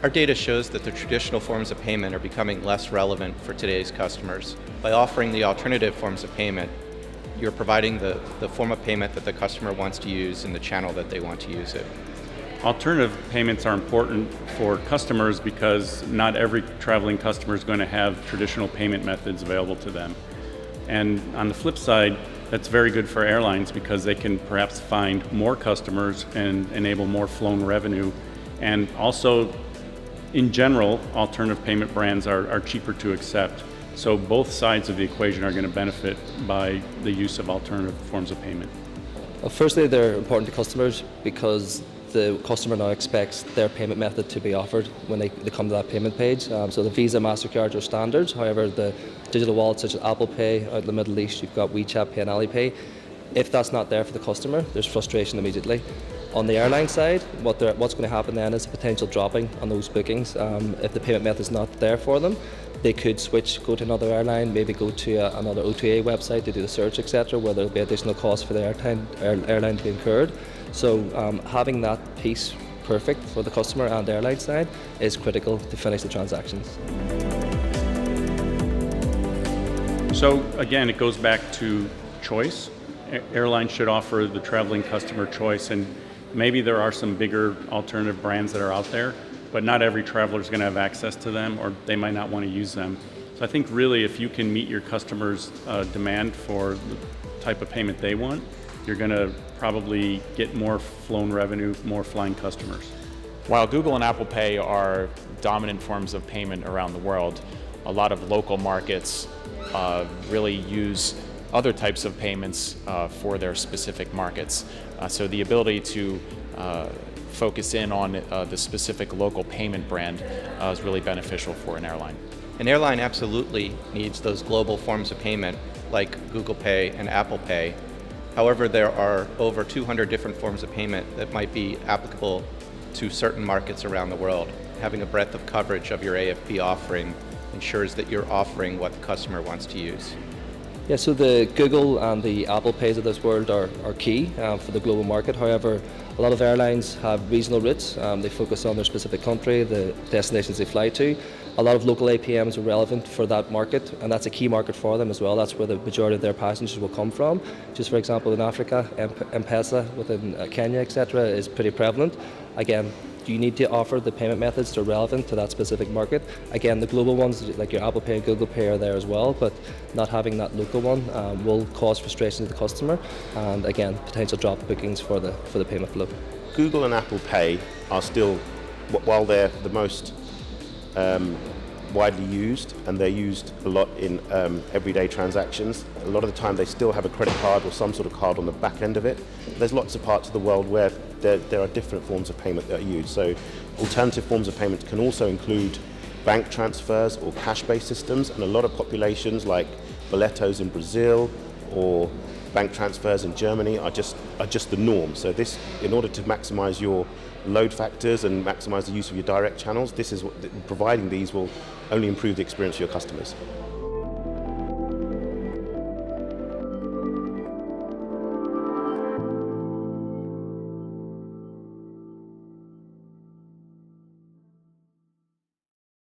Our data shows that the traditional forms of payment are becoming less relevant for today's customers. By offering the alternative forms of payment, you're providing the form of payment that the customer wants to use in the channel that they want to use it. Alternative payments are important for customers because not every traveling customer is going to have traditional payment methods available to them. And on the flip side, that's very good for airlines because they can perhaps find more customers and enable more flown revenue. And also, in general, alternative payment brands are cheaper to accept. So both sides of the equation are going to benefit by the use of alternative forms of payment. Well, firstly, they're important to customers because the customer now expects their payment method to be offered when they come to that payment page. So the Visa, MasterCard are standards. However, the digital wallets such as Apple Pay, out in the Middle East, you've got WeChat Pay and Alipay. If that's not there for the customer, there's frustration immediately. On the airline side, what's going to happen then is a potential dropping on those bookings. If the payment method is not there for them, they could switch, go to another airline, maybe go to another OTA website to do the search, etc., where there'll be additional costs for the airline to be incurred. So having that piece perfect for the customer and the airline side is critical to finish the transactions. So again, it goes back to choice. Airlines should offer the traveling customer choice, and maybe there are some bigger alternative brands that are out there, but not every traveler is going to have access to them, or they might not want to use them. So I think really if you can meet your customers' demand for the type of payment they want, you're going to probably get more flown revenue, more flying customers. While Google and Apple Pay are dominant forms of payment around the world, a lot of local markets really use other types of payments for their specific markets. So the ability to focus in on the specific local payment brand is really beneficial for an airline. An airline absolutely needs those global forms of payment like Google Pay and Apple Pay. However, there are over 200 different forms of payment that might be applicable to certain markets around the world. Having a breadth of coverage of your AFP offering ensures that you're offering what the customer wants to use. Yeah, so the Google and the Apple Pays of this world are key for the global market. However, a lot of airlines have regional routes. They focus on their specific country, the destinations they fly to. A lot of local APMs are relevant for that market, and that's a key market for them as well. That's where the majority of their passengers will come from. Just for example, in Africa, M-Pesa within Kenya, etc., is pretty prevalent. Again, you need to offer the payment methods that are relevant to that specific market. Again, the global ones like your Apple Pay and Google Pay are there as well, but not having that local one will cause frustration to the customer, and again, potential drop bookings for the payment flow. Google and Apple Pay are still, while they're the most widely used and they're used a lot in everyday transactions, a lot of the time they still have a credit card or some sort of card on the back end of it. There's lots of parts of the world where there are different forms of payment that are used. So alternative forms of payment can also include bank transfers or cash-based systems, and a lot of populations like boletos in Brazil or bank transfers in Germany are just the norm. So this, in order to maximize your load factors and maximize the use of your direct channels, providing these will only improve the experience for your customers.